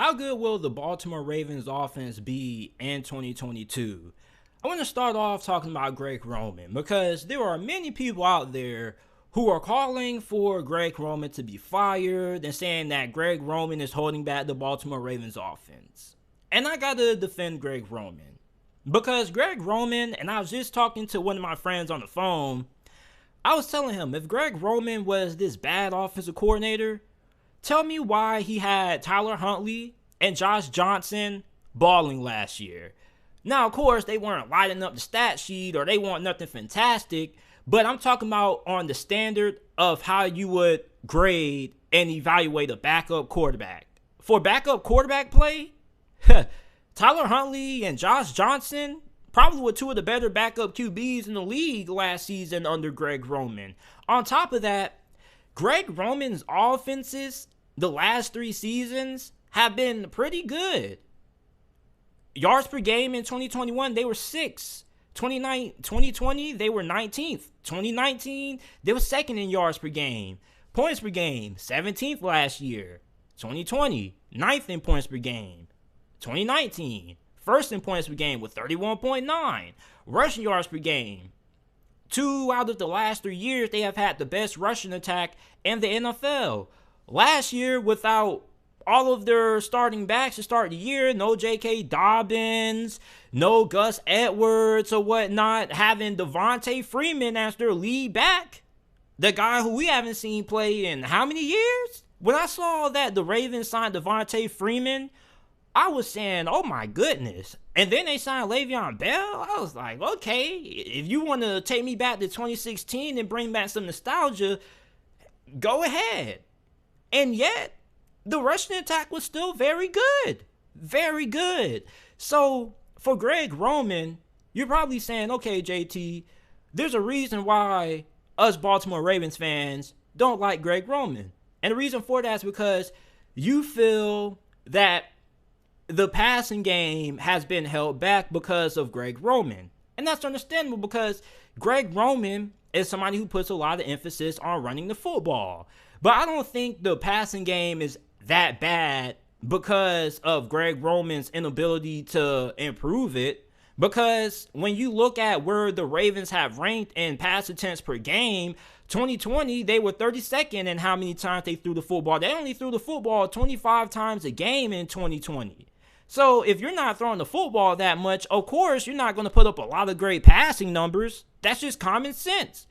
How good will the Baltimore Ravens offense be in 2022? I want to start off talking about Greg Roman because there are many people out there who are calling for Greg Roman to be fired and saying that Greg Roman is holding back the Baltimore Ravens offense. And I got to defend Greg Roman because Greg Roman, and I was just talking to one of my friends on the phone, I was telling him if Greg Roman was this bad offensive coordinator, tell me why he had Tyler Huntley and Josh Johnson balling last year. Now, of course, they weren't lighting up the stat sheet or they weren't nothing fantastic, but I'm talking about on the standard of how you would grade and evaluate a backup quarterback. For backup quarterback play, Tyler Huntley and Josh Johnson probably were two of the better backup QBs in the league last season under Greg Roman. On top of that, Greg Roman's offenses the last 3 seasons have been pretty good. Yards per game in 2021, they were 6th. 2020, they were 19th. 2019, they were 2nd in yards per game. Points per game, 17th last year. 2020, 9th in points per game. 2019, 1st in points per game with 31.9. Rushing yards per game. 2 out of the last 3 years, they have had the best rushing attack in the NFL. Last year, without all of their starting backs to start the year, no J.K. Dobbins, no Gus Edwards or whatnot, having Devontae Freeman as their lead back, the guy who we haven't seen play in how many years? When I saw that the Ravens signed Devontae Freeman, I was saying, oh my goodness. And then they signed Le'Veon Bell. I was like, okay, if you want to take me back to 2016 and bring back some nostalgia, go ahead. And yet, the rushing attack was still very good. Very good. So, for Greg Roman, you're probably saying, okay, JT, there's a reason why us Baltimore Ravens fans don't like Greg Roman. And the reason for that is because you feel that the passing game has been held back because of Greg Roman. And that's understandable because Greg Roman is somebody who puts a lot of emphasis on running the football. But I don't think the passing game is that bad because of Greg Roman's inability to improve it. Because when you look at where the Ravens have ranked in pass attempts per game, 2020, they were 32nd in how many times they threw the football. They only threw the football 25 times a game in 2020. So if you're not throwing the football that much, of course, you're not going to put up a lot of great passing numbers. That's just common sense.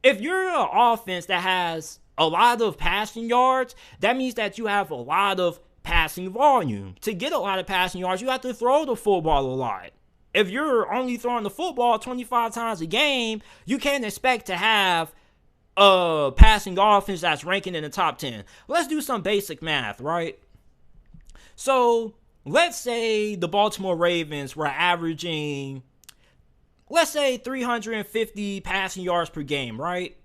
If you're an offense that has a lot of passing yards, that means that you have a lot of passing volume. To get a lot of passing yards, you have to throw the football a lot. If you're only throwing the football 25 times a game, you can't expect to have a passing offense that's ranking in the top 10. Let's do some basic math, right? So, let's say the Baltimore Ravens were averaging, let's say 350 passing yards per game, right?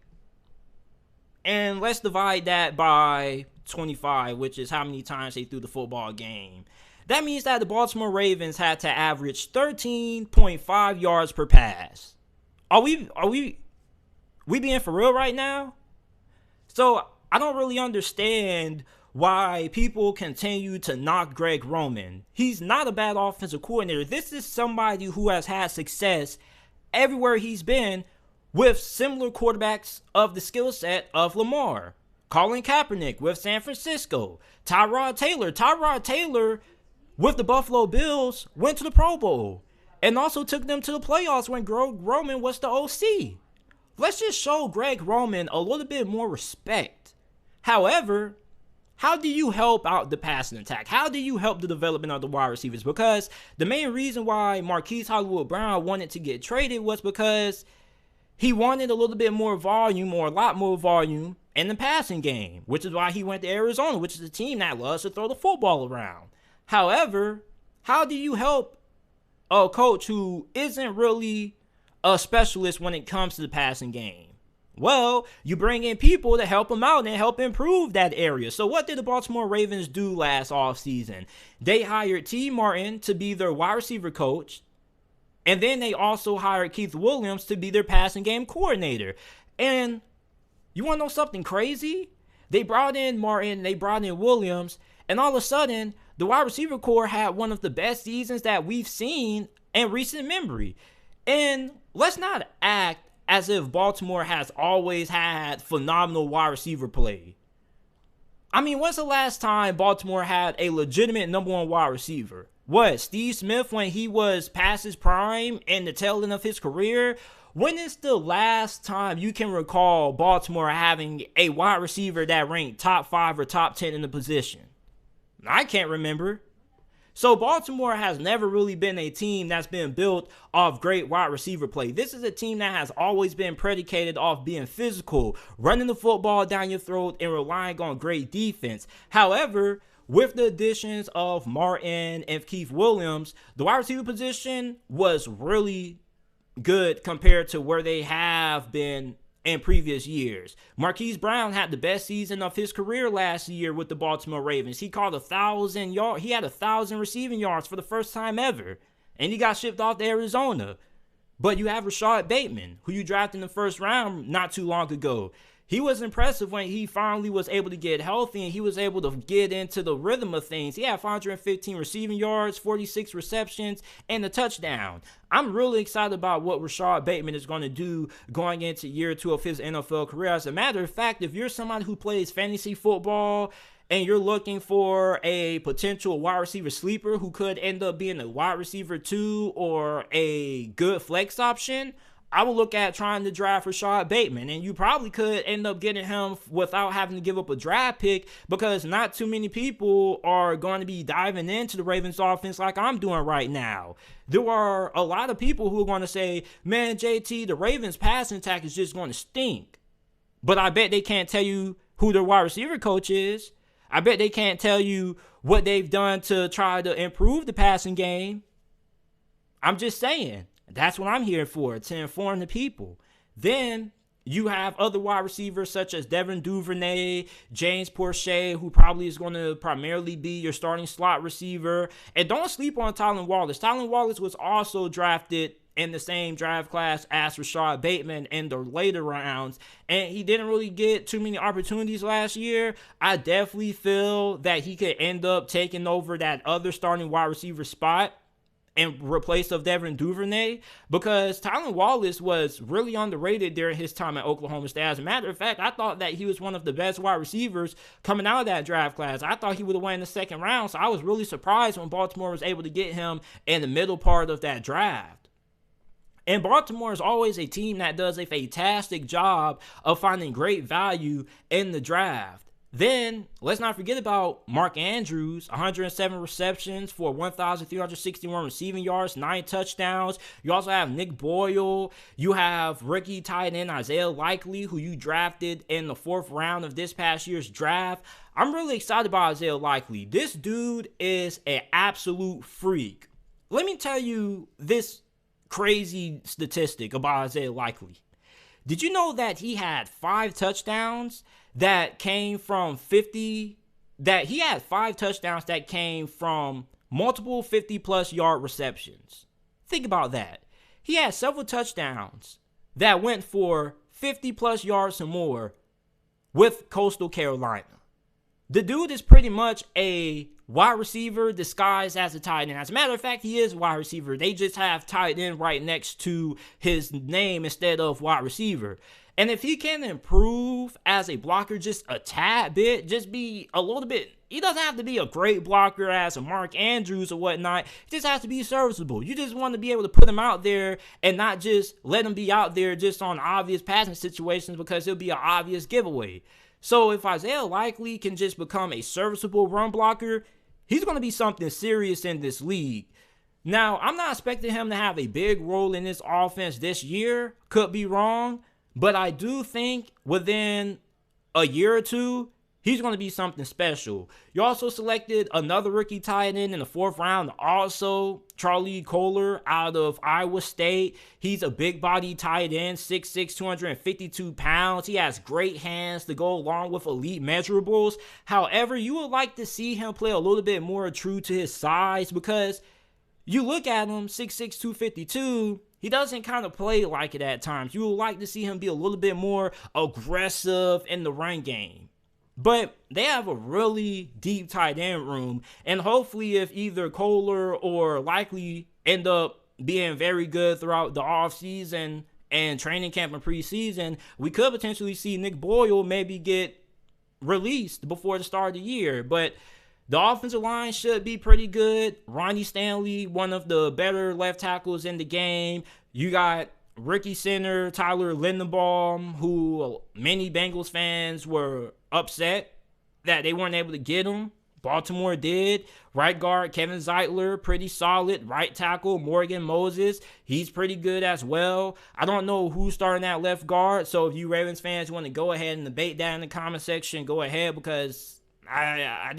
And let's divide that by 25, which is how many times they threw the football game. That means that the Baltimore Ravens had to average 13.5 yards per pass. Are we being for real right now? So I don't really understand why people continue to knock Greg Roman. He's not a bad offensive coordinator. This is somebody who has had success everywhere he's been with similar quarterbacks of the skill set of Lamar. Colin Kaepernick with San Francisco. Tyrod Taylor with the Buffalo Bills went to the Pro Bowl and also took them to the playoffs when Greg Roman was the OC. Let's just show Greg Roman a little bit more respect. However, how do you help out the passing attack? How do you help the development of the wide receivers? Because the main reason why Marquise Hollywood Brown wanted to get traded was because he wanted a little bit more volume or a lot more volume in the passing game, which is why he went to Arizona, which is a team that loves to throw the football around. However, how do you help a coach who isn't really a specialist when it comes to the passing game? Well, you bring in people to help him out and help improve that area. So what did the Baltimore Ravens do last offseason? They hired T. Martin to be their wide receiver coach. And then they also hired Keith Williams to be their passing game coordinator. And you want to know something crazy? They brought in Martin, they brought in Williams, and all of a sudden, the wide receiver core had one of the best seasons that we've seen in recent memory. And let's not act as if Baltimore has always had phenomenal wide receiver play. I mean, when's the last time Baltimore had a legitimate number one wide receiver? What, Steve Smith when he was past his prime and the tail end of his career? When is the last time you can recall Baltimore having a wide receiver that ranked top 5 or top 10 in the position? I can't remember. So Baltimore has never really been a team that's been built off great wide receiver play. This is a team that has always been predicated off being physical, running the football down your throat, and relying on great defense. However, with the additions of Martin and Keith Williams, the wide receiver position was really good compared to where they have been in previous years. Marquise Brown had the best season of his career last year with the Baltimore Ravens. He caught 1,000 yards. He had 1,000 receiving yards for the first time ever, and he got shipped off to Arizona. But you have Rashad Bateman, who you drafted in the first round not too long ago. He was impressive when he finally was able to get healthy and he was able to get into the rhythm of things. He had 515 receiving yards, 46 receptions, and a touchdown. I'm really excited about what Rashad Bateman is going to do going into year 2 of his NFL career. As a matter of fact, if you're somebody who plays fantasy football and you're looking for a potential wide receiver sleeper who could end up being a wide receiver 2 or a good flex option, I would look at trying to draft Rashad Bateman, and you probably could end up getting him without having to give up a draft pick because not too many people are going to be diving into the Ravens offense like I'm doing right now. There are a lot of people who are going to say, man, JT, the Ravens passing attack is just going to stink. But I bet they can't tell you who their wide receiver coach is. I bet they can't tell you what they've done to try to improve the passing game. I'm just saying. That's what I'm here for, to inform the people. Then you have other wide receivers such as Devin Duvernay, James Proche, who probably is going to primarily be your starting slot receiver. And don't sleep on Tylan Wallace. Tylan Wallace was also drafted in the same draft class as Rashad Bateman in the later rounds, and he didn't really get too many opportunities last year. I definitely feel that he could end up taking over that other starting wide receiver spot in replace of Devin Duvernay, because Tylan Wallace was really underrated during his time at Oklahoma State. As a matter of fact, I thought that he was one of the best wide receivers coming out of that draft class. I thought he would have won in the second round, so I was really surprised when Baltimore was able to get him in the middle part of that draft. And Baltimore is always a team that does a fantastic job of finding great value in the draft. Then, let's not forget about Mark Andrews, 107 receptions for 1,361 receiving yards, 9 touchdowns. You also have Nick Boyle. You have rookie tight end Isaiah Likely, who you drafted in the 4th round of this past year's draft. I'm really excited about Isaiah Likely. This dude is an absolute freak. Let me tell you this crazy statistic about Isaiah Likely. Did you know that he had 5 touchdowns that came from 50, that he had 5 touchdowns that came from multiple 50-plus yard receptions? Think about that. He had several touchdowns that went for 50-plus yards or more with Coastal Carolina. The dude is pretty much a wide receiver disguised as a tight end. As a matter of fact, he is a wide receiver. They just have tight end right next to his name instead of wide receiver. And if he can improve as a blocker just a tad bit, just be a little bit, he doesn't have to be a great blocker as a Mark Andrews or whatnot. He just has to be serviceable. You just want to be able to put him out there and not just let him be out there just on obvious passing situations because it'll be an obvious giveaway. So if Isaiah Likely can just become a serviceable run blocker, he's going to be something serious in this league. Now, I'm not expecting him to have a big role in this offense this year. Could be wrong. But I do think within a year or two, he's going to be something special. You also selected another rookie tight end in the 4th round. Also, Charlie Kohler out of Iowa State. He's a big body tight end, 6'6", 252 pounds. He has great hands to go along with elite measurables. However, you would like to see him play a little bit more true to his size because you look at him, 6'6", 252, he doesn't kind of play like it at times. You would like to see him be a little bit more aggressive in the run game. But they have a really deep tight end room. And hopefully, if either Kohler or Likely end up being very good throughout the offseason and training camp and preseason, we could potentially see Nick Boyle maybe get released before the start of the year. But the offensive line should be pretty good. Ronnie Stanley, one of the better left tackles in the game. You got rookie center Tyler Lindenbaum, who many Bengals fans were upset that they weren't able to get him. Baltimore did. Right guard Kevin Zeitler, pretty solid. Right tackle Morgan Moses, he's pretty good as well. I don't know who's starting at left guard, so if you Ravens fans want to go ahead and debate that in the comment section, go ahead, because I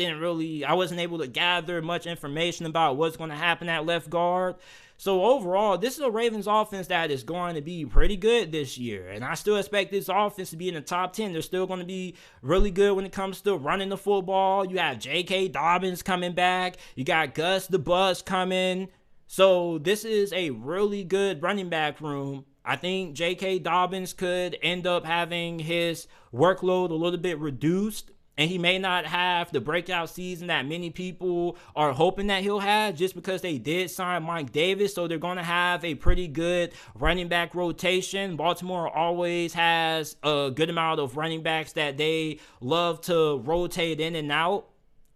wasn't able to gather much information about what's going to happen at left guard. So overall, this is a Ravens offense that is going to be pretty good this year. And I still expect this offense to be in the top 10. They're still going to be really good when it comes to running the football. You have J.K. Dobbins coming back. You got Gus the Bus coming. So this is a really good running back room. I think J.K. Dobbins could end up having his workload a little bit reduced. And he may not have the breakout season that many people are hoping that he'll have, just because they did sign Mike Davis. So they're going to have a pretty good running back rotation. Baltimore always has a good amount of running backs that they love to rotate in and out.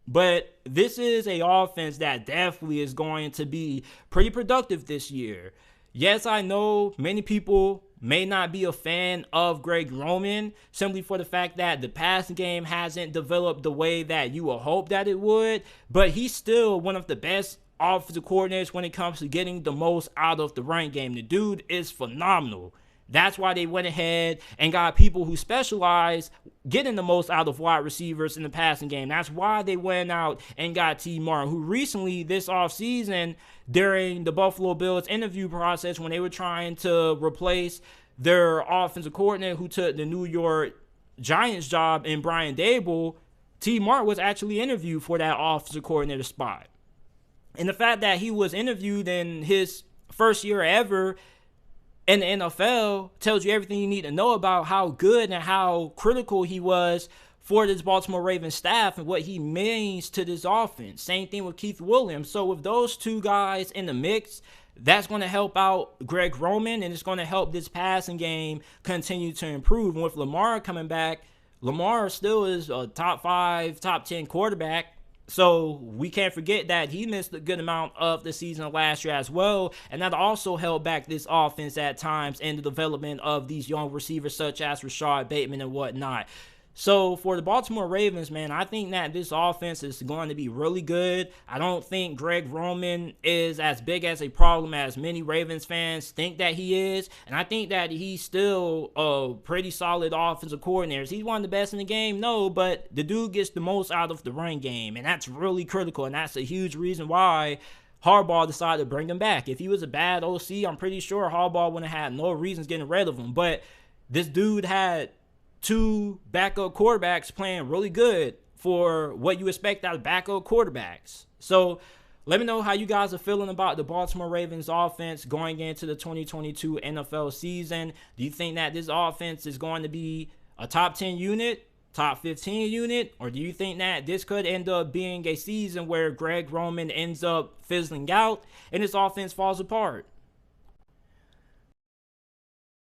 But this is an offense that definitely is going to be pretty productive this year. Yes, I know many people may not be a fan of Greg Roman simply for the fact that the passing game hasn't developed the way that you would hope that it would, but he's still one of the best offensive coordinators when it comes to getting the most out of the run game. The dude is phenomenal. That's why they went ahead and got people who specialize getting the most out of wide receivers in the passing game. That's why they went out and got T. Martin, who recently this offseason during the Buffalo Bills interview process when they were trying to replace their offensive coordinator who took the New York Giants job in Brian Daboll, T. Martin was actually interviewed for that offensive coordinator spot. And the fact that he was interviewed in his first year ever in the NFL tells you everything you need to know about how good and how critical he was for this Baltimore Ravens staff and what he means to this offense. Same thing with Keith Williams. So with those two guys in the mix, that's going to help out Greg Roman, and it's going to help this passing game continue to improve. And with Lamar coming back, Lamar still is a top 5, top 10 quarterback. So we can't forget that he missed a good amount of the season last year as well. And that also held back this offense at times in the development of these young receivers such as Rashad Bateman and whatnot. So for the Baltimore Ravens, man, I think that this offense is going to be really good. I don't think Greg Roman is as big as a problem as many Ravens fans think that he is. And I think that he's still a pretty solid offensive coordinator. Is he one of the best in the game? No, but the dude gets the most out of the run game. And that's really critical. And that's a huge reason why Harbaugh decided to bring him back. If he was a bad OC, I'm pretty sure Harbaugh wouldn't have had no reasons getting rid of him. But this dude had 2 backup quarterbacks playing really good for what you expect out of backup quarterbacks. So let me know how you guys are feeling about the Baltimore Ravens offense going into the 2022 NFL season. Do you think that this offense is going to be a top 10 unit, top 15 unit, or do you think that this could end up being a season where Greg Roman ends up fizzling out and this offense falls apart?